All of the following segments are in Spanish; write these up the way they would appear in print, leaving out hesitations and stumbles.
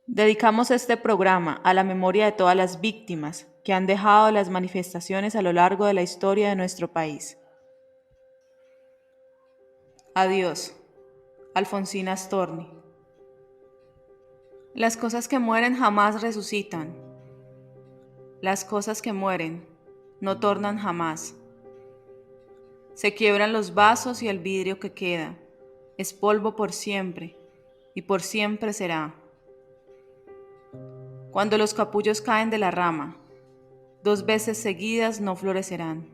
Dedicamos este programa a la memoria de todas las víctimas que han dejado las manifestaciones a lo largo de la historia de nuestro país. Adiós, Alfonsina Storni. Las cosas que mueren jamás resucitan. Las cosas que mueren no tornan jamás. Se quiebran los vasos y el vidrio que queda. Es polvo por siempre y por siempre será. Cuando los capullos caen de la rama, 2 veces seguidas no florecerán.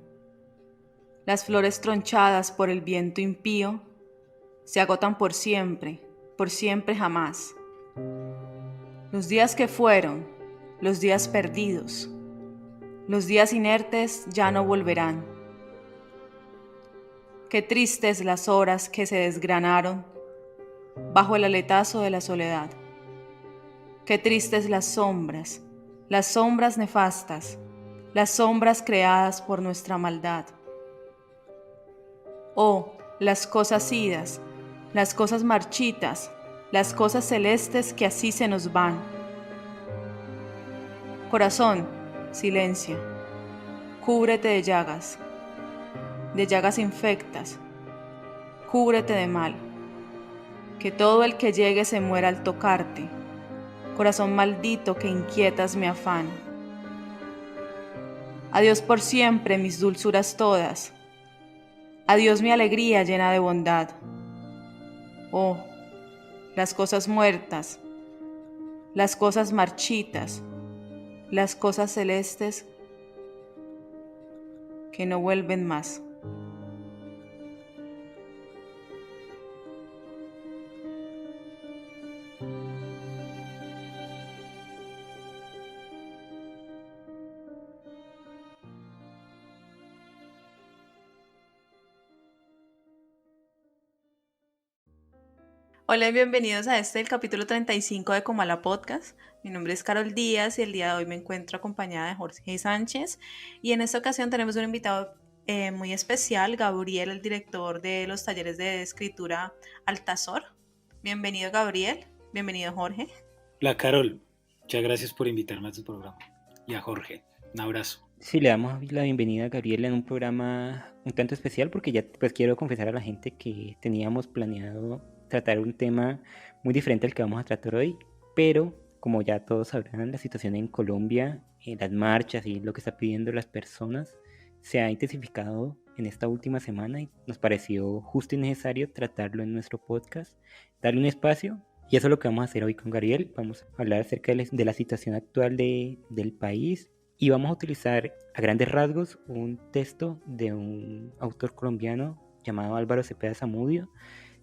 Las flores tronchadas por el viento impío se agotan por siempre jamás. Los días que fueron, los días perdidos, los días inertes ya no volverán. Qué tristes las horas que se desgranaron bajo el aletazo de la soledad. Qué tristes las sombras nefastas, las sombras creadas por nuestra maldad. Oh, las cosas idas, las cosas marchitas, las cosas celestes que así se nos van. Corazón, silencia, cúbrete de llagas infectas, cúbrete de mal, que todo el que llegue se muera al tocarte, corazón maldito que inquietas mi afán. Adiós por siempre mis dulzuras todas, adiós mi alegría llena de bondad. Oh, las cosas muertas, las cosas marchitas, las cosas celestes que no vuelven más. Hola y bienvenidos a el capítulo 35 de Comala Podcast. Mi nombre es Carol Díaz y el día de hoy me encuentro acompañada de Jorge Sánchez. Y en esta ocasión tenemos un invitado muy especial, Gabriel, el director de los talleres de escritura Altazor. Bienvenido, Gabriel. Bienvenido, Jorge. Hola Carol, muchas gracias por invitarme a tu programa. Y a Jorge, un abrazo. Sí, le damos la bienvenida a Gabriela en un programa un tanto especial porque ya pues quiero confesar a la gente que teníamos planeado tratar un tema muy diferente al que vamos a tratar hoy, pero como ya todos sabrán, la situación en Colombia, las marchas y lo que está pidiendo las personas se ha intensificado en esta última semana y nos pareció justo y necesario tratarlo en nuestro podcast, darle un espacio. Y eso es lo que vamos a hacer hoy con Gabriel. Vamos a hablar acerca de la situación actual del país y vamos a utilizar a grandes rasgos un texto de un autor colombiano llamado Álvaro Cepeda Zamudio,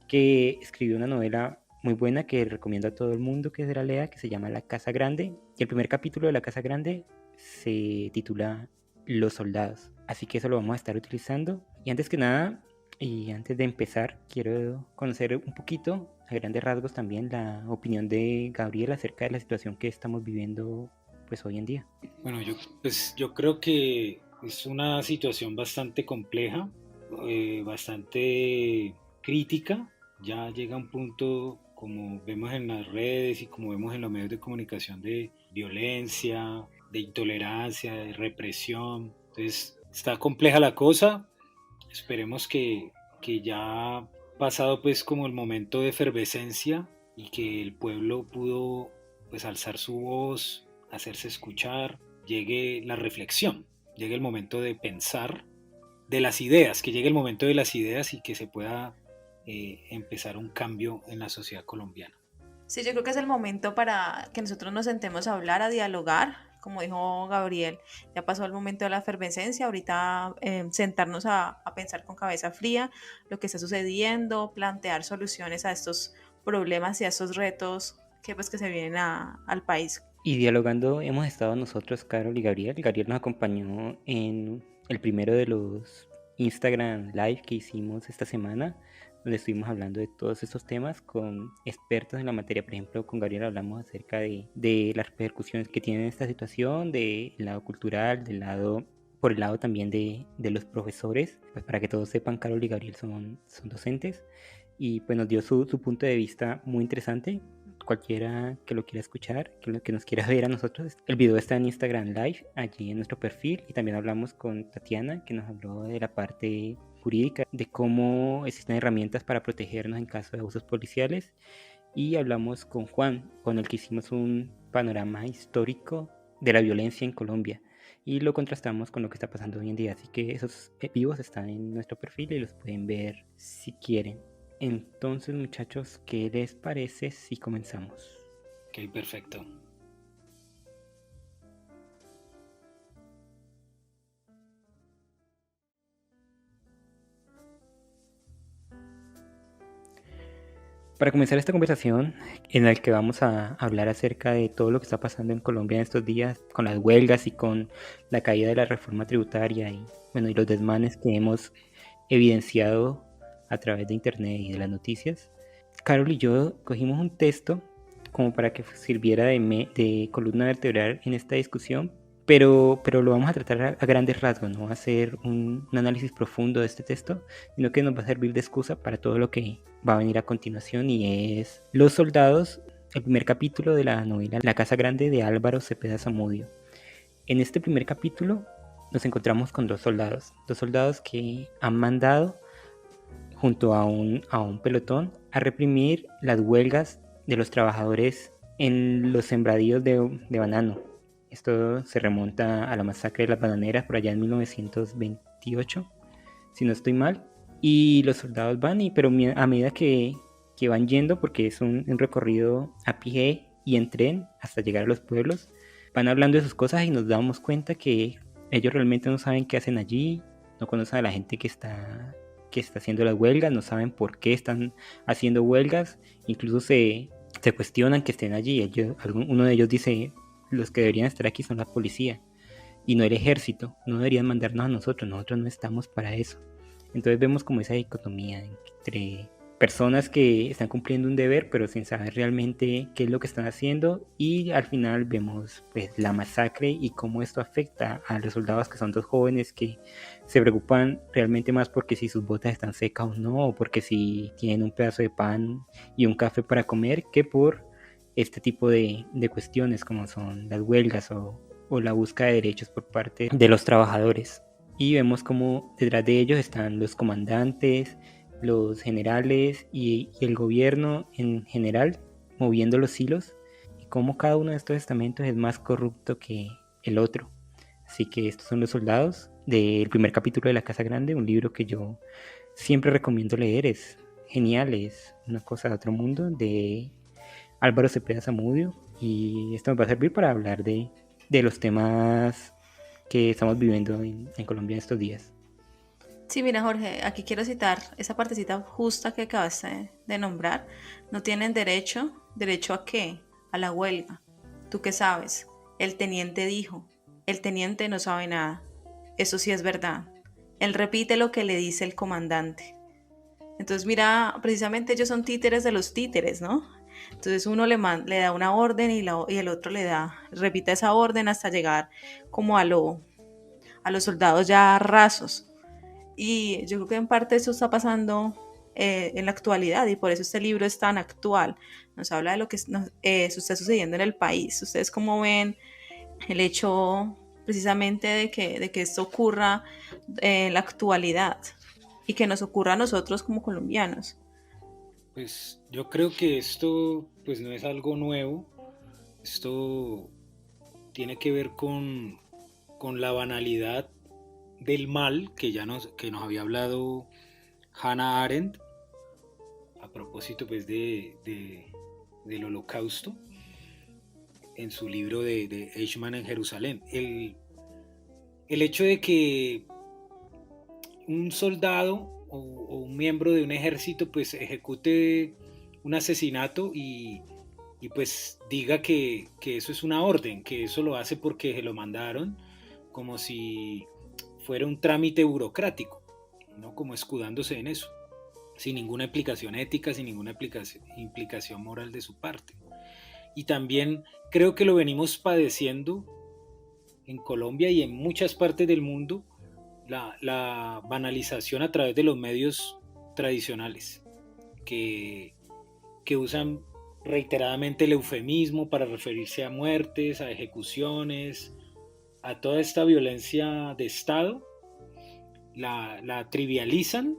que escribió una novela muy buena que recomiendo a todo el mundo que se la lea, que se llama La Casa Grande. Y el primer capítulo de La Casa Grande se titula Los Soldados. Así que eso lo vamos a estar utilizando. Y antes que nada, y antes de empezar, quiero conocer un poquito, a grandes rasgos también, la opinión de Gabriel acerca de la situación que estamos viviendo pues hoy en día. Bueno, yo creo que es una situación bastante compleja, bastante crítica. Ya llega un punto, como vemos en las redes y como vemos en los medios de comunicación, de violencia, de intolerancia, de represión. Entonces, está compleja la cosa. Esperemos que ya pasado pues como el momento de efervescencia y que el pueblo pudo pues alzar su voz, hacerse escuchar, llegue la reflexión, llegue el momento de pensar de las ideas, que llegue el momento de las ideas y que se pueda empezar un cambio en la sociedad colombiana. Sí, yo creo que es el momento para que nosotros nos sentemos a hablar, a dialogar. Como dijo Gabriel, ya pasó el momento de la efervescencia, ahorita sentarnos a pensar con cabeza fría lo que está sucediendo, plantear soluciones a estos problemas y a estos retos que se vienen al país. Y dialogando hemos estado nosotros, Carol y Gabriel. Gabriel nos acompañó en el primero de los Instagram Live que hicimos esta semana, donde estuvimos hablando de todos estos temas con expertos en la materia. Por ejemplo, con Gabriel hablamos acerca de las repercusiones que tiene esta situación, del lado cultural, por el lado también de los profesores. Pues para que todos sepan, Carol y Gabriel son docentes y pues nos dio su punto de vista muy interesante. cualquiera que lo quiera escuchar, que nos quiera ver a nosotros. El video está en Instagram Live, allí en nuestro perfil, y también hablamos con Tatiana, que nos habló de la parte jurídica, de cómo existen herramientas para protegernos en caso de abusos policiales, y hablamos con Juan, con el que hicimos un panorama histórico de la violencia en Colombia y lo contrastamos con lo que está pasando hoy en día. Así que esos vivos están en nuestro perfil y los pueden ver si quieren. Entonces, muchachos, ¿qué les parece si comenzamos? Ok, perfecto. Para comenzar esta conversación en la que vamos a hablar acerca de todo lo que está pasando en Colombia en estos días, con las huelgas y con la caída de la reforma tributaria y los desmanes que hemos evidenciado a través de internet y de las noticias, Carol y yo cogimos un texto como para que sirviera de columna vertebral en esta discusión, pero lo vamos a tratar a grandes rasgos, no va a ser un análisis profundo de este texto, sino que nos va a servir de excusa para todo lo que va a venir a continuación, y es Los Soldados, el primer capítulo de la novela La Casa Grande de Álvaro Cepeda Zamudio. En este primer capítulo nos encontramos con dos soldados que han mandado junto a un pelotón a reprimir las huelgas de los trabajadores en los sembradíos de banano. Esto se remonta a la masacre de las bananeras por allá en 1928, si no estoy mal. Y los soldados van, pero a medida que van yendo, porque es un recorrido a pie y en tren hasta llegar a los pueblos, van hablando de sus cosas y nos damos cuenta que ellos realmente no saben qué hacen allí, no conocen a la gente que está haciendo las huelgas, no saben por qué están haciendo huelgas, incluso se cuestionan que estén allí. Uno de ellos dice: los que deberían estar aquí son la policía y no el ejército, no deberían mandarnos a nosotros no estamos para eso. Entonces vemos como esa dicotomía entre personas que están cumpliendo un deber pero sin saber realmente qué es lo que están haciendo, y al final vemos pues la masacre y cómo esto afecta a los soldados, que son dos jóvenes que se preocupan realmente más porque si sus botas están secas o no, o porque si tienen un pedazo de pan y un café para comer, que por este tipo de cuestiones como son las huelgas o la búsqueda de derechos por parte de los trabajadores. Y vemos como detrás de ellos están los comandantes, los generales y el gobierno en general, moviendo los hilos, y cómo cada uno de estos estamentos es más corrupto que el otro. Así que estos son Los Soldados, del primer capítulo de La Casa Grande, un libro que yo siempre recomiendo leer. Es genial, es una cosa de otro mundo, de Álvaro Cepeda Zamudio, y esto nos va a servir para hablar de los temas que estamos viviendo en Colombia en estos días. Sí, mira, Jorge, aquí quiero citar esa partecita justa que acabaste de nombrar. No tienen derecho. ¿Derecho a qué? A la huelga. ¿Tú qué sabes? El teniente dijo. El teniente no sabe nada. Eso sí es verdad. Él repite lo que le dice el comandante. Entonces, mira, precisamente ellos son títeres de los títeres, ¿no? Entonces uno le da una orden y el otro repite esa orden hasta llegar como a los soldados ya rasos. Y yo creo que en parte eso está pasando en la actualidad, y por eso este libro es tan actual. Nos habla de lo que está sucediendo en el país. ¿Ustedes cómo ven el hecho precisamente de que esto ocurra en la actualidad y que nos ocurra a nosotros como colombianos? Pues yo creo que esto pues no es algo nuevo. Esto tiene que ver con la banalidad del mal que nos había hablado Hannah Arendt a propósito pues del Holocausto en su libro de Eichmann en Jerusalén. El hecho de que un soldado o un miembro de un ejército pues ejecute un asesinato y pues diga que eso es una orden, que eso lo hace porque se lo mandaron, como si fuera un trámite burocrático, ¿no? Como escudándose en eso, sin ninguna implicación ética, sin ninguna implicación moral de su parte. Y también creo que lo venimos padeciendo en Colombia y en muchas partes del mundo, la banalización a través de los medios tradicionales que usan reiteradamente el eufemismo para referirse a muertes, a ejecuciones, a toda esta violencia de Estado, la trivializan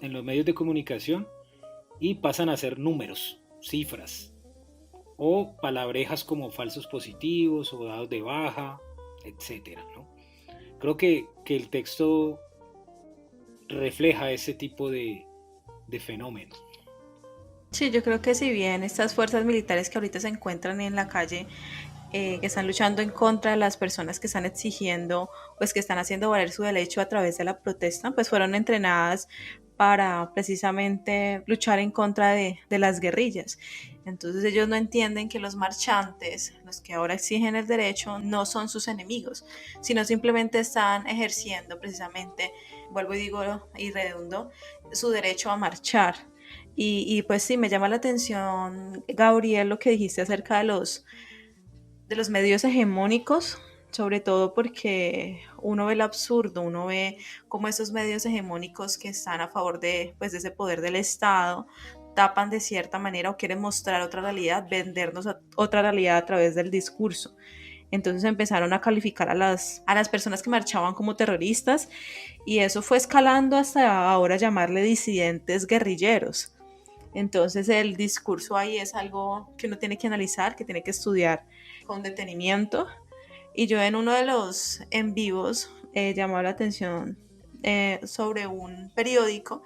en los medios de comunicación y pasan a ser números, cifras, o palabrejas como falsos positivos o dados de baja, etcétera, ¿no? Creo que el texto refleja ese tipo de fenómenos. Sí, yo creo que si bien estas fuerzas militares que ahorita se encuentran en la calle, que están luchando en contra de las personas que están exigiendo, pues que están haciendo valer su derecho a través de la protesta, pues fueron entrenadas para precisamente luchar en contra de las guerrillas. Entonces ellos no entienden que los marchantes, los que ahora exigen el derecho, no son sus enemigos, sino simplemente están ejerciendo precisamente, vuelvo y digo y redundo, su derecho a marchar. Y pues sí, me llama la atención, Gabriel, lo que dijiste acerca de los medios hegemónicos, sobre todo porque uno ve el absurdo, uno ve cómo esos medios hegemónicos que están a favor de, pues, de ese poder del Estado tapan de cierta manera o quieren mostrar otra realidad, vendernos otra realidad a través del discurso. Entonces empezaron a calificar a las personas que marchaban como terroristas y eso fue escalando hasta ahora llamarle disidentes guerrilleros. Entonces el discurso ahí es algo que uno tiene que analizar, que tiene que estudiar con detenimiento. Y yo en uno de los en vivos llamó la atención sobre un periódico.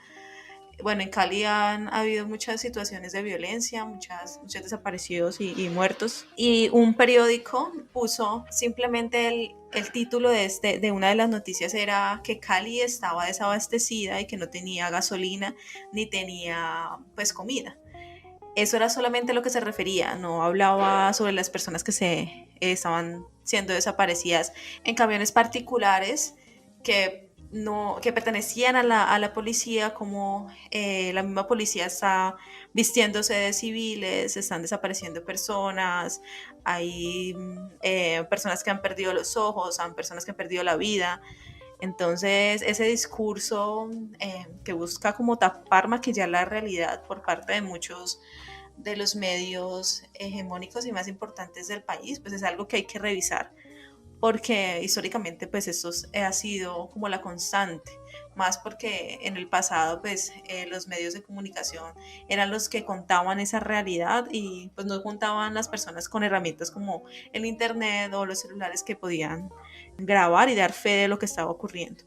Bueno, en Cali han habido muchas situaciones de violencia, muchos desaparecidos y muertos. Y un periódico puso simplemente el título de una de las noticias era que Cali estaba desabastecida y que no tenía gasolina ni tenía pues comida. Eso era solamente lo que se refería, no hablaba sobre las personas que estaban siendo desaparecidas en camiones particulares que no que pertenecían a la policía, como la misma policía está vistiéndose de civiles, están desapareciendo personas, hay personas que han perdido los ojos, hay personas que han perdido la vida. Entonces, ese discurso que busca como tapar, maquillar la realidad por parte de muchos de los medios hegemónicos y más importantes del país, pues es algo que hay que revisar, porque históricamente pues esto ha sido como la constante, más porque en el pasado pues los medios de comunicación eran los que contaban esa realidad y pues no juntaban las personas con herramientas como el internet o los celulares que podían grabar y dar fe de lo que estaba ocurriendo.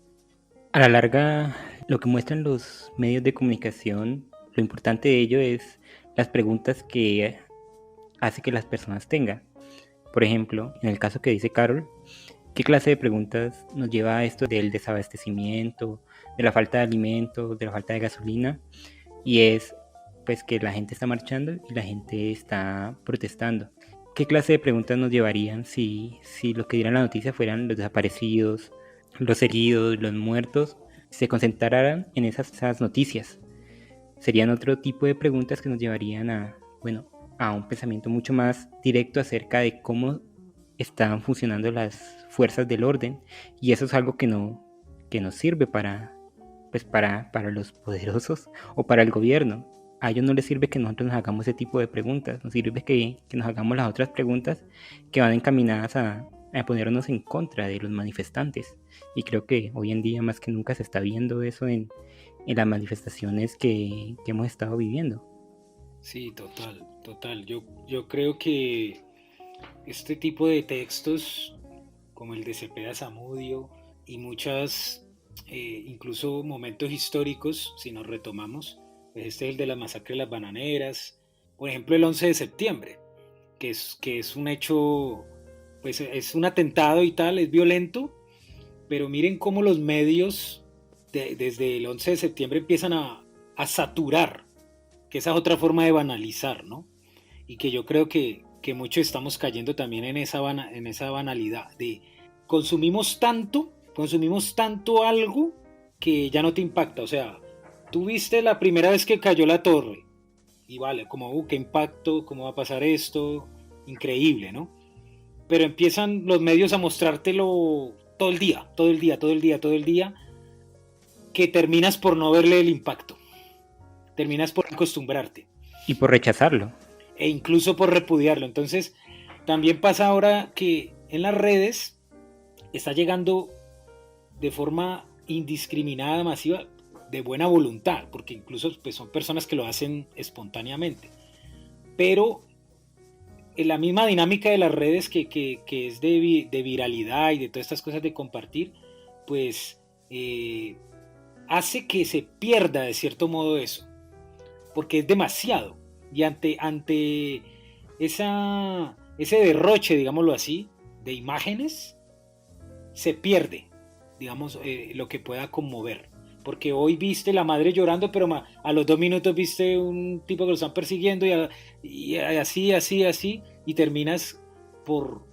A la larga, lo que muestran los medios de comunicación, lo importante de ello es las preguntas que hace que las personas tengan. Por ejemplo, en el caso que dice Carol, ¿qué clase de preguntas nos lleva a esto del desabastecimiento, de la falta de alimentos, de la falta de gasolina? Y es pues que la gente está marchando y la gente está protestando. ¿Qué clase de preguntas nos llevarían si lo que diera la noticia fueran los desaparecidos, los heridos, los muertos, se concentraran en esas noticias? Serían otro tipo de preguntas que nos llevarían a, bueno, a un pensamiento mucho más directo acerca de cómo están funcionando las fuerzas del orden, y eso es algo que no sirve para los poderosos o para el gobierno. A ellos no les sirve que nosotros nos hagamos ese tipo de preguntas, nos sirve que nos hagamos las otras preguntas que van encaminadas a ponernos en contra de los manifestantes. Y creo que hoy en día más que nunca se está viendo eso en las manifestaciones que hemos estado viviendo. Sí, total. Yo creo que este tipo de textos, como el de Cepeda Zamudio y muchas, incluso momentos históricos, si nos retomamos, pues este es el de la masacre de las bananeras, por ejemplo el 11 de septiembre, que es un hecho, pues es un atentado y tal, es violento, pero miren cómo los medios desde el 11 de septiembre empiezan a saturar, que esa es otra forma de banalizar, ¿no? Y que yo creo que muchos estamos cayendo también en esa banalidad de consumimos tanto algo que ya no te impacta. O sea, tú viste la primera vez que cayó la torre y vale, como, qué impacto, cómo va a pasar esto, increíble, ¿no? Pero empiezan los medios a mostrártelo todo el día, que terminas por no verle el impacto, terminas por acostumbrarte. Y por rechazarlo. e incluso por repudiarlo. Entonces, también pasa ahora que en las redes está llegando de forma indiscriminada, masiva, de buena voluntad, porque incluso pues, son personas que lo hacen espontáneamente. Pero en la misma dinámica de las redes que es de viralidad y de todas estas cosas de compartir, pues hace que se pierda de cierto modo eso, porque es demasiado. Y ante ese derroche, digámoslo así, de imágenes, se pierde, digamos, lo que pueda conmover. Porque hoy viste la madre llorando, pero a los 2 minutos viste un tipo que lo están persiguiendo y así, y terminas por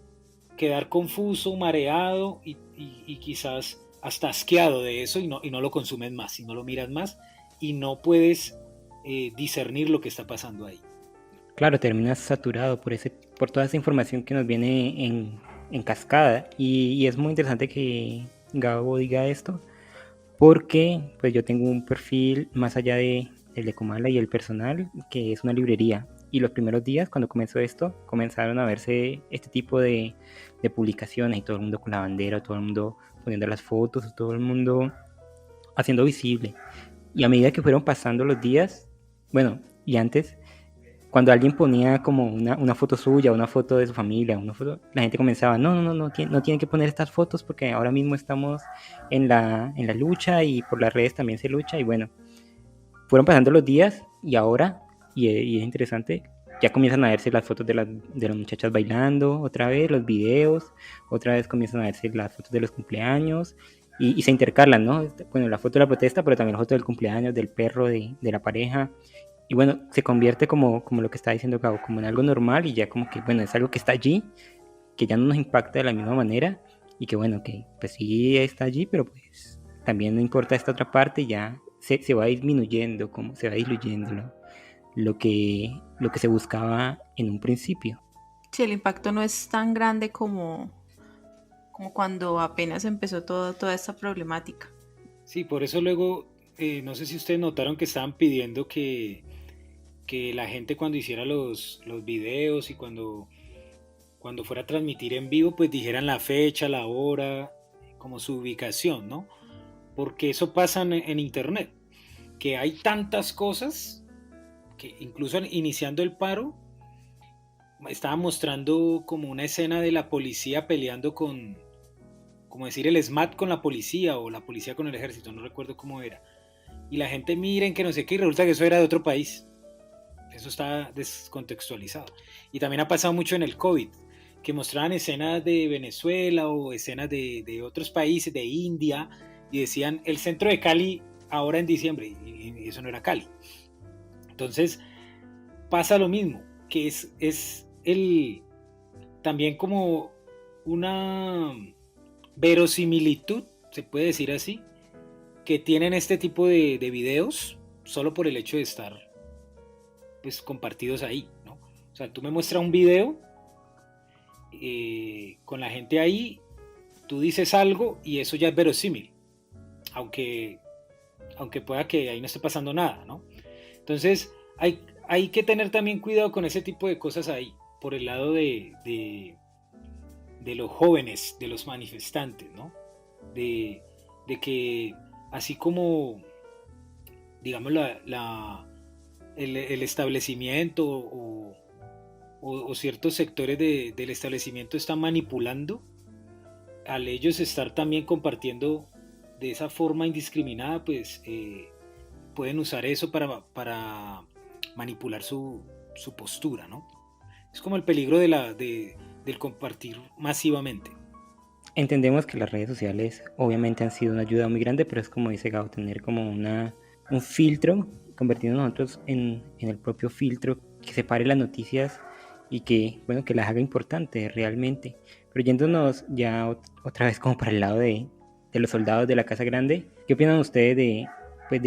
quedar confuso, mareado y quizás hasta asqueado de eso y no lo consumes más, y no lo miras más y no puedes discernir lo que está pasando ahí. Claro, terminas saturado por toda esa información que nos viene en cascada. Y es muy interesante que Gabo diga esto, porque pues yo tengo un perfil más allá del de Comala y el personal, que es una librería. Y los primeros días, cuando comenzó esto, comenzaron a verse este tipo de publicaciones y todo el mundo con la bandera, todo el mundo poniendo las fotos, todo el mundo haciendo visible. Y a medida que fueron pasando los días, bueno, y antes, cuando alguien ponía como una foto suya, una foto de su familia, una foto, la gente comenzaba, no tienen que poner estas fotos porque ahora mismo estamos en la lucha y por las redes también se lucha. Y bueno, fueron pasando los días y ahora, y es interesante, ya comienzan a verse las fotos de las muchachas bailando, otra vez los videos, otra vez comienzan a verse las fotos de los cumpleaños y se intercalan, ¿no? Bueno, la foto de la protesta, pero también la foto del cumpleaños, del perro, de la pareja. Y bueno, se convierte como lo que está diciendo Gabo, como en algo normal y ya como que, bueno, es algo que está allí, que ya no nos impacta de la misma manera y que bueno, que pues sí está allí, pero pues también no importa esta otra parte, ya se va disminuyendo, como se va diluyendo lo que se buscaba en un principio. Sí, el impacto no es tan grande como cuando apenas empezó toda esta problemática. Sí, por eso luego, no sé si ustedes notaron que estaban pidiendo que la gente cuando hiciera los videos y cuando fuera a transmitir en vivo, pues dijeran la fecha, la hora, como su ubicación, ¿no? Porque eso pasa en internet, que hay tantas cosas que incluso iniciando el paro, estaba mostrando como una escena de la policía peleando como decir, el SMAT con la policía o la policía con el ejército, no recuerdo cómo era. Y la gente miren que no sé qué, y resulta que eso era de otro país. Eso está descontextualizado. Y también ha pasado mucho en el COVID, que mostraban escenas de Venezuela o escenas de otros países, de India, y decían el centro de Cali ahora en diciembre, y eso no era Cali. Entonces pasa lo mismo, que es también como una verosimilitud, se puede decir así, que tienen este tipo de videos solo por el hecho de estar pues compartidos ahí, ¿no? O sea, tú me muestras un video con la gente ahí, tú dices algo y eso ya es verosímil, aunque pueda que ahí no esté pasando nada, ¿no? Entonces hay que tener también cuidado con ese tipo de cosas ahí, por el lado de los jóvenes, de los manifestantes, ¿no? De que así como, digamos, el establecimiento o ciertos sectores del establecimiento están manipulando, al ellos estar también compartiendo de esa forma indiscriminada, pues pueden usar eso para manipular su postura, ¿no? Es como el peligro del compartir masivamente. Entendemos que las redes sociales obviamente han sido una ayuda muy grande, pero es como dice Gabo, tener como un filtro, convertirnos nosotros en el propio filtro que separe las noticias y que, bueno, que las haga importantes realmente. Pero yéndonos ya otra vez como para el lado de los soldados de la Casa Grande, ¿qué opinan ustedes de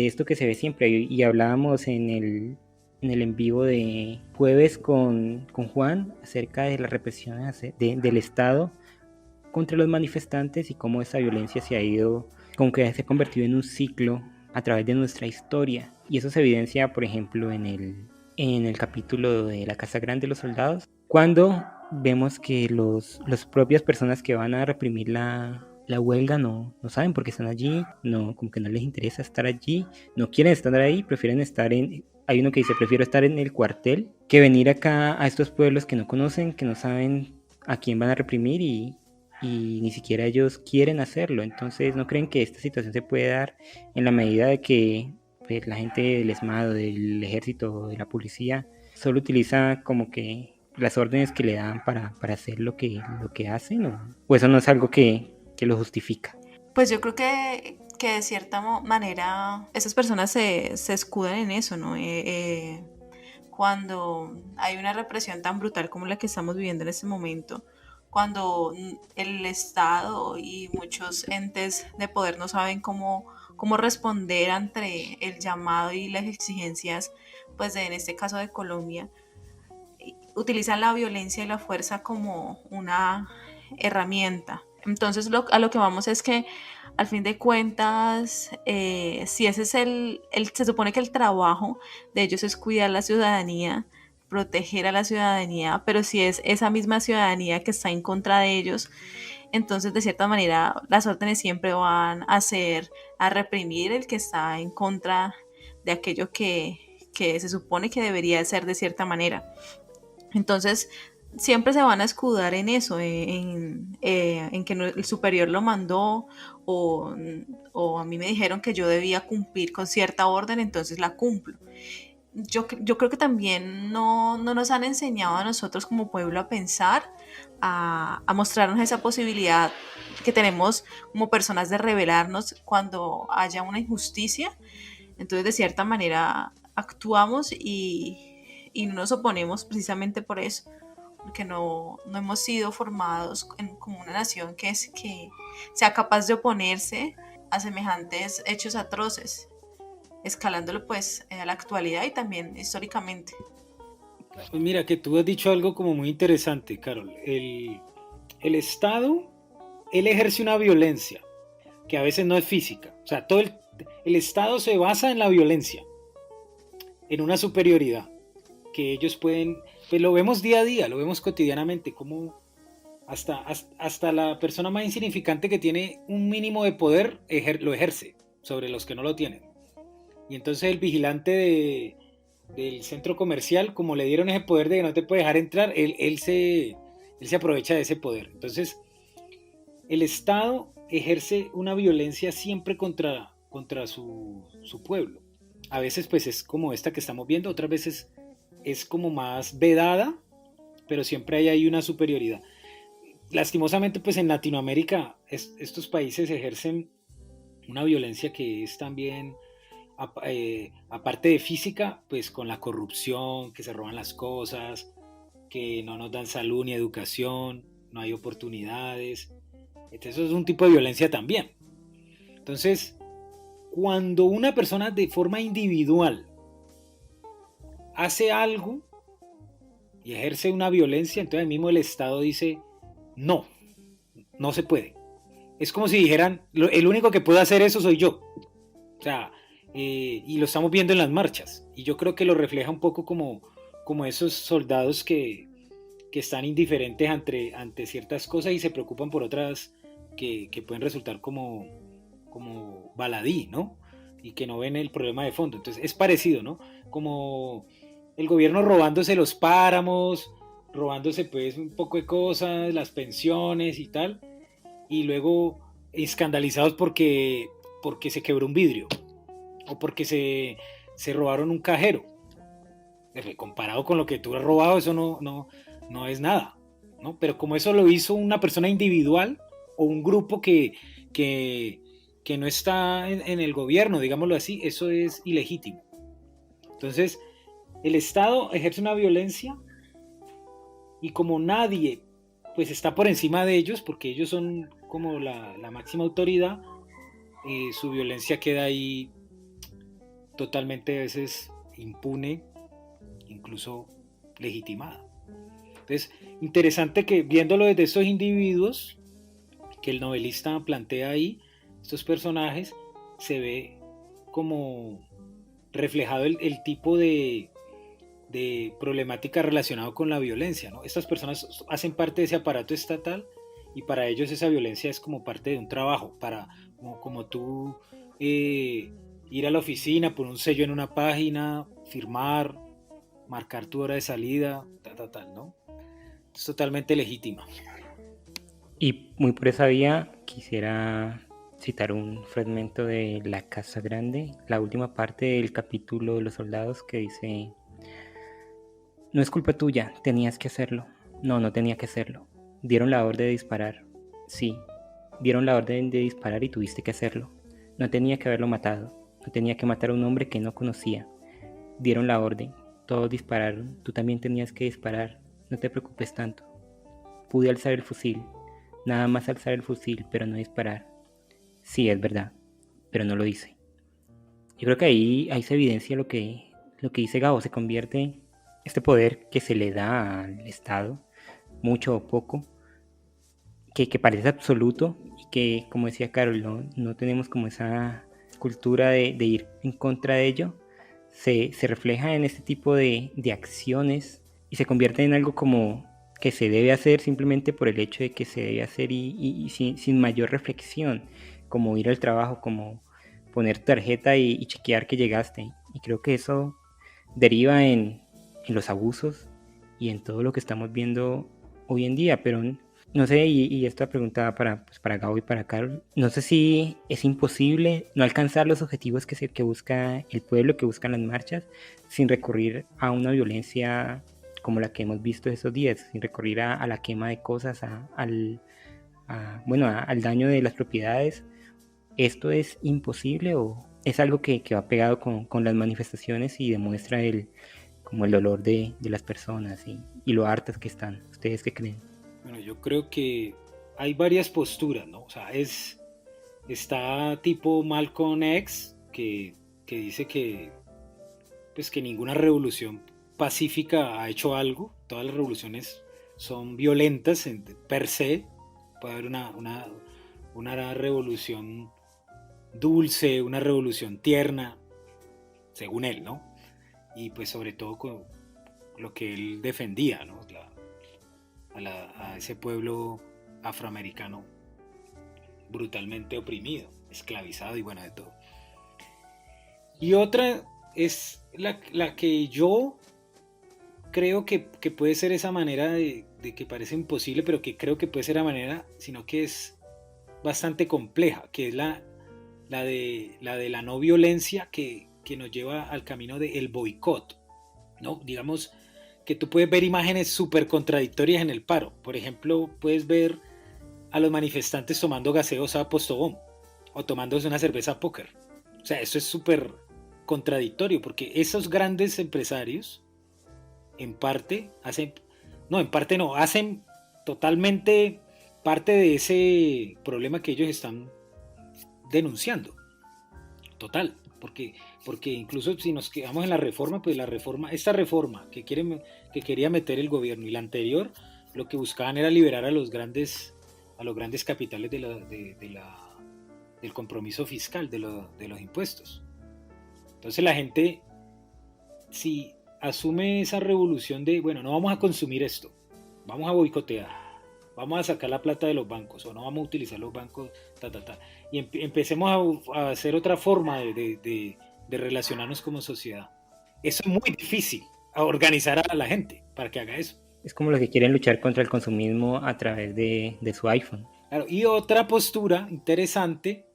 esto que se ve siempre? Y hablábamos en el en vivo de jueves con Juan acerca de la represión del Estado contra los manifestantes y cómo esa violencia se ha ido, como que se ha convertido en un ciclo a través de nuestra historia. Y eso se evidencia, por ejemplo, en en el capítulo de la Casa Grande de los Soldados, cuando vemos que las propias personas que van a reprimir la huelga no saben por qué están allí, no, como que no les interesa estar allí, no quieren estar ahí, prefieren estar hay uno que dice, prefiero estar en el cuartel que venir acá a estos pueblos que no conocen, que no saben a quién van a reprimir y ni siquiera ellos quieren hacerlo. Entonces, ¿no creen que esta situación se puede dar en la medida de que pues, la gente del ESMAD, del ejército, de la policía, solo utiliza como que las órdenes que le dan para hacer lo que hacen? ¿O eso no es algo que lo justifica? Pues yo creo que de cierta manera esas personas se escudan en eso, ¿no? Cuando hay una represión tan brutal como la que estamos viviendo en este momento, cuando el Estado y muchos entes de poder no saben cómo responder ante el llamado y las exigencias, pues en este caso de Colombia, utilizan la violencia y la fuerza como una herramienta. Entonces a lo que vamos es que al fin de cuentas, si ese es se supone que el trabajo de ellos es cuidar la ciudadanía, proteger a la ciudadanía, pero si es esa misma ciudadanía que está en contra de ellos, entonces de cierta manera las órdenes siempre van a reprimir el que está en contra de aquello que se supone que debería ser de cierta manera. Entonces, siempre se van a escudar en eso, en que el superior lo mandó o, o a mí me dijeron que yo debía cumplir con cierta orden, entonces la cumplo. Yo creo que también no nos han enseñado a nosotros como pueblo a pensar, a mostrarnos esa posibilidad que tenemos como personas de rebelarnos cuando haya una injusticia. Entonces, de cierta manera, actuamos y no nos oponemos precisamente por eso, porque no hemos sido formados como una nación que sea capaz de oponerse a semejantes hechos atroces, escalándolo pues a la actualidad y también históricamente. Pues mira, que tú has dicho algo como muy interesante, Carol. El Estado, él ejerce una violencia que a veces no es física. O sea, el Estado se basa en la violencia, en una superioridad que ellos pueden, pues lo vemos día a día, lo vemos cotidianamente, como hasta la persona más insignificante que tiene un mínimo de poder lo ejerce sobre los que no lo tienen. Y entonces el vigilante del centro comercial, como le dieron ese poder de que no te puede dejar entrar, él se aprovecha de ese poder. Entonces, el Estado ejerce una violencia siempre contra su pueblo. A veces pues es como esta que estamos viendo, otras veces es como más vedada, pero siempre hay ahí una superioridad. Lastimosamente pues en Latinoamérica estos países ejercen una violencia que es también aparte de física, pues con la corrupción, que se roban las cosas, que no nos dan salud ni educación, no hay oportunidades. Entonces eso es un tipo de violencia también. Entonces, cuando una persona de forma individual hace algo y ejerce una violencia, entonces mismo el Estado dice, no se puede. Es como si dijeran, el único que puede hacer eso soy yo. O sea, y lo estamos viendo en las marchas. Y yo creo que lo refleja un poco como esos soldados que están indiferentes ante ciertas cosas y se preocupan por otras que pueden resultar como baladí, ¿no? Y que no ven el problema de fondo. Entonces es parecido, ¿no? Como el gobierno robándose los páramos, robándose pues un poco de cosas, las pensiones y tal, y luego escandalizados porque se quebró un vidrio o porque se robaron un cajero. Comparado con lo que tú has robado, eso no es nada, ¿no? Pero como eso lo hizo una persona individual o un grupo que no está en el gobierno, digámoslo así, eso es ilegítimo. Entonces, el Estado ejerce una violencia y como nadie pues está por encima de ellos, porque ellos son como la máxima autoridad, su violencia queda ahí totalmente a veces impune, incluso legitimada. Entonces, interesante que viéndolo desde esos individuos que el novelista plantea ahí, estos personajes, se ve como reflejado el tipo de de problemática relacionada con la violencia, ¿no? Estas personas hacen parte de ese aparato estatal y para ellos esa violencia es como parte de un trabajo, como tú ir a la oficina, poner un sello en una página, firmar, marcar tu hora de salida, tal, ¿no? Es totalmente legítima. Y muy por esa vía quisiera citar un fragmento de La Casa Grande, la última parte del capítulo de los soldados que dice: no es culpa tuya, tenías que hacerlo. No, no tenía que hacerlo. Dieron la orden de disparar. Sí, dieron la orden de disparar y tuviste que hacerlo. No tenía que haberlo matado. No tenía que matar a un hombre que no conocía. Dieron la orden. Todos dispararon. Tú también tenías que disparar. No te preocupes tanto. Pude alzar el fusil. Nada más alzar el fusil, pero no disparar. Sí, es verdad, pero no lo hice. Yo creo que ahí se evidencia lo que dice Gabo. Se convierte este poder que se le da al Estado, mucho o poco, que parece absoluto y que, como decía Carol, no tenemos como esa cultura de ir en contra de ello. Se refleja en este tipo de acciones y se convierte en algo como que se debe hacer simplemente por el hecho de que se debe hacer y sin mayor reflexión, como ir al trabajo, como poner tarjeta y chequear que llegaste. Y creo que eso deriva en los abusos y en todo lo que estamos viendo hoy en día. Pero no sé, y esta pregunta para Gabo y para Carol, no sé si es imposible no alcanzar los objetivos que busca el pueblo, que buscan las marchas, sin recurrir a una violencia como la que hemos visto estos días, sin recurrir a la quema de cosas, al daño de las propiedades. ¿Esto es imposible o es algo que va pegado con las manifestaciones y demuestra como el dolor de las personas y lo hartas que están? ¿Ustedes qué creen? Bueno, yo creo que hay varias posturas, ¿no? O sea, está tipo Malcolm X, que dice pues que ninguna revolución pacífica ha hecho algo, todas las revoluciones son violentas per se, puede haber una revolución dulce, una revolución tierna, según él, ¿no? Y pues sobre todo con lo que él defendía, ¿no? A ese pueblo afroamericano brutalmente oprimido, esclavizado y bueno, de todo. Y otra es la que yo creo que puede ser esa manera de que parece imposible, pero que creo que puede ser la manera, sino que es bastante compleja, que es la de la no violencia que nos lleva al camino del boicot, ¿no? Digamos que tú puedes ver imágenes súper contradictorias en el paro. Por ejemplo, puedes ver a los manifestantes tomando gaseosa Postobón o tomándose una cerveza Póker. O sea, eso es súper contradictorio porque esos grandes empresarios hacen totalmente parte de ese problema que ellos están denunciando. Total, porque incluso si nos quedamos en la reforma, pues esta reforma que quería meter el gobierno y la anterior, lo que buscaban era liberar a los grandes capitales del compromiso fiscal, de los impuestos. Entonces la gente, si asume esa revolución de, bueno, no vamos a consumir esto, vamos a boicotear, vamos a sacar la plata de los bancos o no vamos a utilizar los bancos, y empecemos a hacer otra forma de relacionarnos como sociedad. Eso es muy difícil, a organizar a la gente para que haga eso. Es como los que quieren luchar contra el consumismo a través de su iPhone. Claro, y otra postura interesante,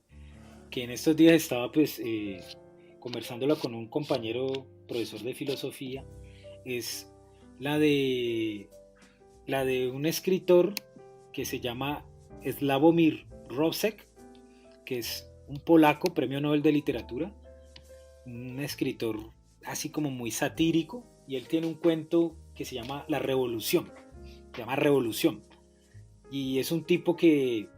que en estos días estaba pues conversándola con un compañero profesor de filosofía, es la de un escritor que se llama Sławomir Rowsek, que es un polaco, premio Nobel de literatura, un escritor así como muy satírico, y él tiene un cuento que se llama La Revolución, y es un tipo que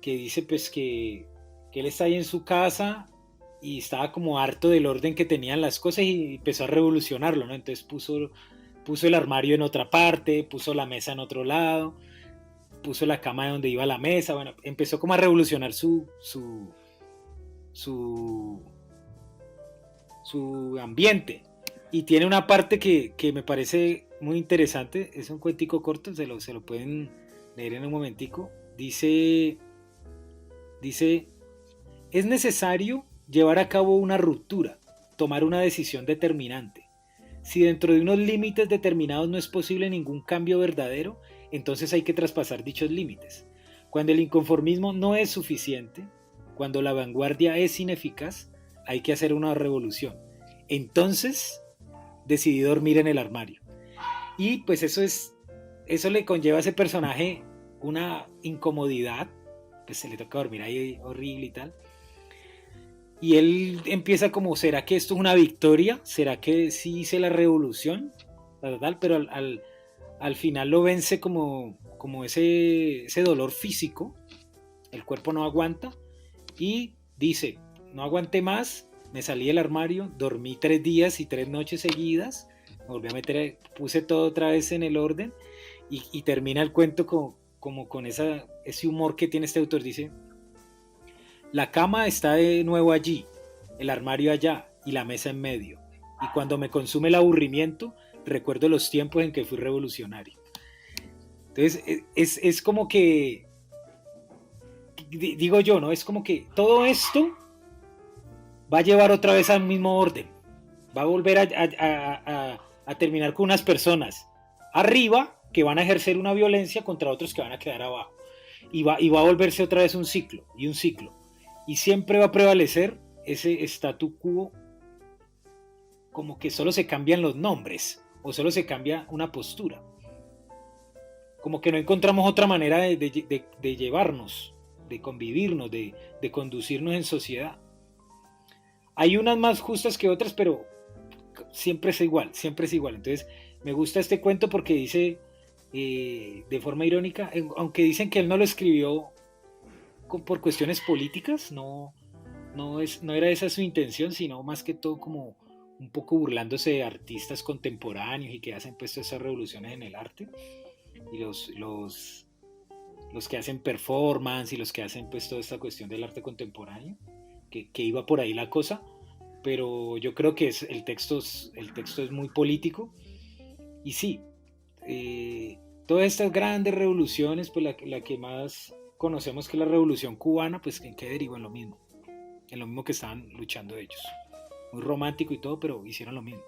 dice pues que él está ahí en su casa y estaba como harto del orden que tenían las cosas y empezó a revolucionarlo, ¿no? Entonces puso el armario en otra parte, puso la mesa en otro lado, puso la cama donde iba la mesa, bueno, empezó como a revolucionar su ambiente. Y tiene una parte que me parece muy interesante, es un cuentico corto, se lo pueden leer en un momentico. Dice, es necesario llevar a cabo una ruptura, tomar una decisión determinante. Si dentro de unos límites determinados no es posible ningún cambio verdadero, entonces hay que traspasar dichos límites. Cuando el inconformismo no es suficiente, cuando la vanguardia es ineficaz, hay que hacer una revolución. Entonces decidí dormir en el armario. Y pues eso le conlleva a ese personaje una incomodidad, pues se le toca dormir ahí horrible y tal. Y él empieza como, ¿será que esto es una victoria? ¿Será que sí hice la revolución? Pero al final lo vence como ese dolor físico, el cuerpo no aguanta y dice, no aguanté más, me salí del armario, dormí 3 días y 3 noches seguidas, me volví a meter, puse todo otra vez en el orden y termina el cuento como con ese humor que tiene este autor. Dice, la cama está de nuevo allí, el armario allá y la mesa en medio, y cuando me consume el aburrimiento recuerdo los tiempos en que fui revolucionario. Entonces es como que, digo yo, ¿no? Es como que todo esto va a llevar otra vez al mismo orden, va a volver a terminar con unas personas arriba que van a ejercer una violencia contra otros que van a quedar abajo, y va a volverse otra vez un ciclo, y siempre va a prevalecer ese statu quo, como que solo se cambian los nombres, o solo se cambia una postura, como que no encontramos otra manera de llevarnos, de convivirnos, de conducirnos en sociedad. Hay unas más justas que otras, pero siempre es igual. Entonces, me gusta este cuento porque dice, de forma irónica, aunque dicen que él no lo escribió por cuestiones políticas, no era esa su intención, sino más que todo como un poco burlándose de artistas contemporáneos y que hacen pues esas revoluciones en el arte, y los que hacen performance y los que hacen pues toda esta cuestión del arte contemporáneo, que iba por ahí la cosa. Pero yo creo que el texto es muy político. Y sí, todas estas grandes revoluciones, pues la que más conocemos, que es la revolución cubana, pues ¿en qué derivó? En lo mismo que estaban luchando ellos. Muy romántico y todo, pero hicieron lo mismo.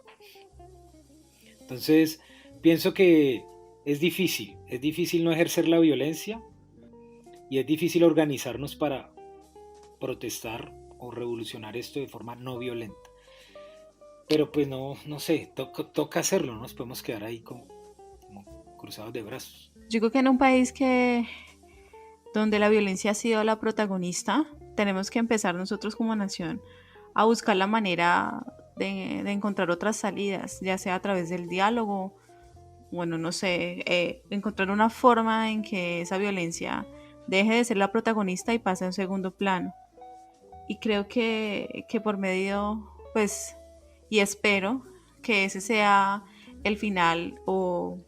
Entonces pienso que es difícil no ejercer la violencia, y es difícil organizarnos para protestar o revolucionar esto de forma no violenta. Pero pues no sé, toca hacerlo, no nos podemos quedar ahí como cruzados de brazos. Yo creo que en un país donde la violencia ha sido la protagonista, tenemos que empezar nosotros como nación a buscar la manera de encontrar otras salidas, ya sea a través del diálogo, bueno, no sé, encontrar una forma en que esa violencia deje de ser la protagonista y pase a un segundo plano. Y creo que por medio, pues, y espero que ese sea el final o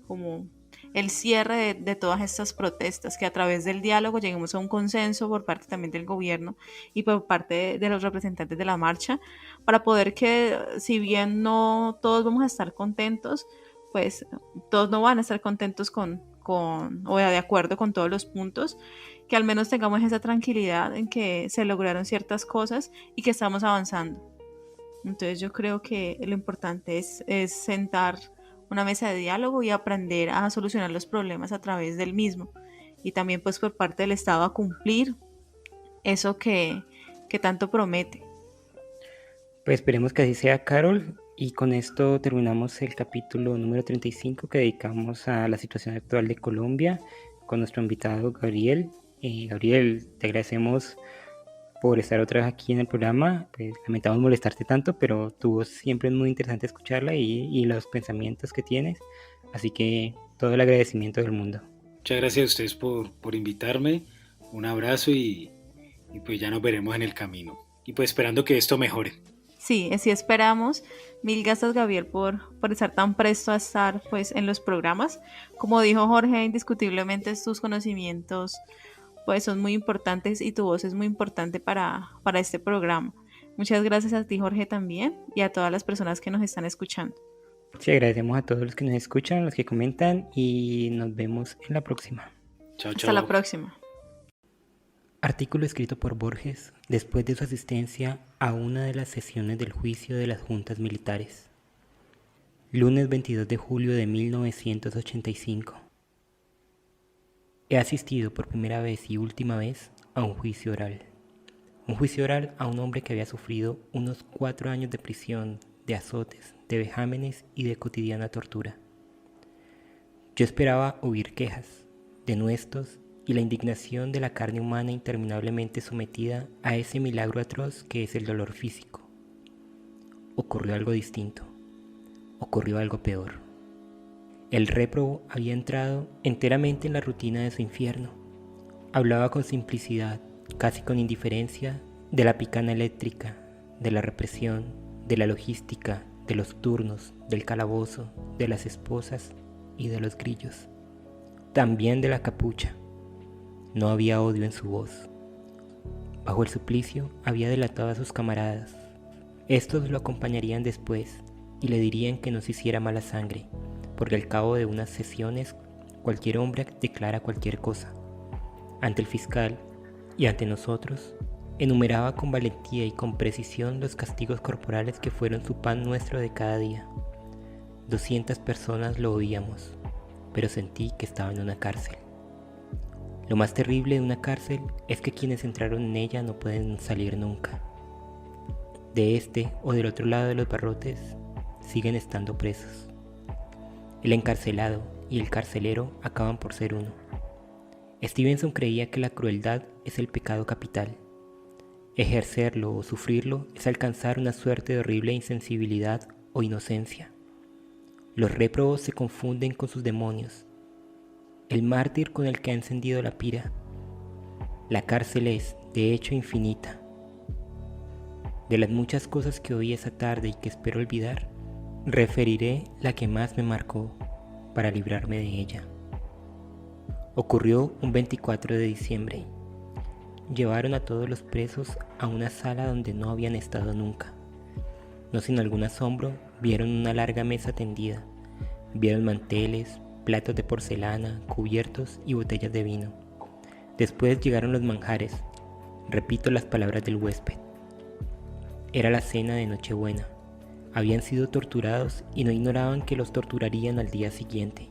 como el cierre de todas estas protestas, que a través del diálogo lleguemos a un consenso por parte también del gobierno y por parte de los representantes de la marcha, para poder que, si bien no todos vamos a estar contentos, pues todos no van a estar contentos o de acuerdo con todos los puntos, que al menos tengamos esa tranquilidad en que se lograron ciertas cosas y que estamos avanzando. Entonces yo creo que lo importante es sentar una mesa de diálogo y aprender a solucionar los problemas a través del mismo, y también pues por parte del Estado a cumplir eso que tanto promete. Pues esperemos que así sea, Carol, y con esto terminamos el capítulo número 35 que dedicamos a la situación actual de Colombia con nuestro invitado Gabriel. Gabriel, te agradecemos por estar otra vez aquí en el programa. Pues lamentamos molestarte tanto, pero tu voz siempre es muy interesante escucharla y los pensamientos que tienes. Así que todo el agradecimiento del mundo. Muchas gracias a ustedes por invitarme. Un abrazo y pues ya nos veremos en el camino. Y pues esperando que esto mejore. Sí, así esperamos. Mil gracias, Gabriel, por estar tan presto a estar pues en los programas. Como dijo Jorge, indiscutiblemente tus conocimientos pues son muy importantes y tu voz es muy importante para este programa. Muchas gracias a ti, Jorge, también, y a todas las personas que nos están escuchando. Sí, agradecemos a todos los que nos escuchan, los que comentan y nos vemos en la próxima. Chao, Hasta la chao. próxima. Artículo escrito por Borges después de su asistencia a una de las sesiones del juicio de las juntas militares. Lunes 22 de julio de 1985. He asistido por primera vez y última vez a un juicio oral. Un juicio oral a un hombre que había sufrido unos 4 años de prisión, de azotes, de vejámenes y de cotidiana tortura. Yo esperaba oír quejas, denuestos y la indignación de la carne humana interminablemente sometida a ese milagro atroz que es el dolor físico. Ocurrió algo distinto. Ocurrió algo peor. El réprobo había entrado enteramente en la rutina de su infierno. Hablaba con simplicidad, casi con indiferencia, de la picana eléctrica, de la represión, de la logística, de los turnos, del calabozo, de las esposas y de los grillos. También de la capucha. No había odio en su voz. Bajo el suplicio había delatado a sus camaradas. Estos lo acompañarían después y le dirían que no se hiciera mala sangre, porque al cabo de unas sesiones cualquier hombre declara cualquier cosa. Ante el fiscal y ante nosotros, enumeraba con valentía y con precisión los castigos corporales que fueron su pan nuestro de cada día. 200 personas lo oíamos, pero sentí que estaba en una cárcel. Lo más terrible de una cárcel es que quienes entraron en ella no pueden salir nunca. De este o del otro lado de los barrotes siguen estando presos. El encarcelado y el carcelero acaban por ser uno. Stevenson creía que la crueldad es el pecado capital. Ejercerlo o sufrirlo es alcanzar una suerte de horrible insensibilidad o inocencia. Los réprobos se confunden con sus demonios. El mártir con el que ha encendido la pira. La cárcel es, de hecho, infinita. De las muchas cosas que oí esa tarde y que espero olvidar, referiré la que más me marcó para librarme de ella. Ocurrió un 24 de diciembre. Llevaron a todos los presos a una sala donde no habían estado nunca. No sin algún asombro, vieron una larga mesa tendida. Vieron manteles, platos de porcelana, cubiertos y botellas de vino. Después llegaron los manjares. Repito las palabras del huésped. Era la cena de Nochebuena. Habían sido torturados y no ignoraban que los torturarían al día siguiente.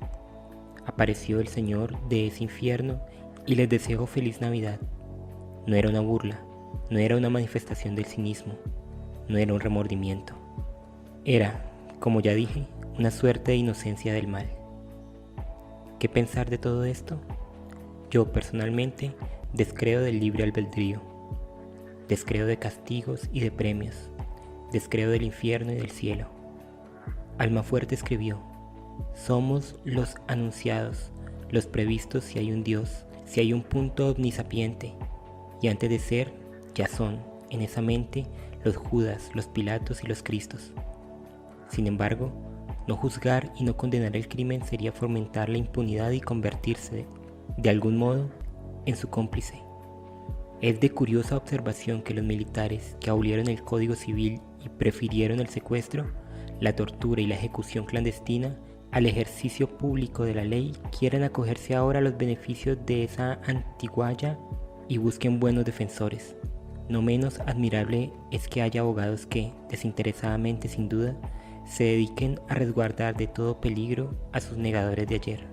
Apareció el Señor de ese infierno y les deseó feliz Navidad. No era una burla, no era una manifestación del cinismo, no era un remordimiento. Era, como ya dije, una suerte de inocencia del mal. ¿Qué pensar de todo esto? Yo personalmente descreo del libre albedrío, descreo de castigos y de premios, descreo del infierno y del cielo. Almafuerte escribió: somos los anunciados, los previstos si hay un Dios, si hay un punto omnisapiente, y antes de ser, ya son, en esa mente, los Judas, los Pilatos y los Cristos. Sin embargo, no juzgar y no condenar el crimen sería fomentar la impunidad y convertirse, de algún modo, en su cómplice. Es de curiosa observación que los militares que abolieron el Código Civil y prefirieron el secuestro, la tortura y la ejecución clandestina al ejercicio público de la ley quieran acogerse ahora a los beneficios de esa antiguaya y busquen buenos defensores. No menos admirable es que haya abogados que, desinteresadamente sin duda, se dediquen a resguardar de todo peligro a sus negadores de ayer.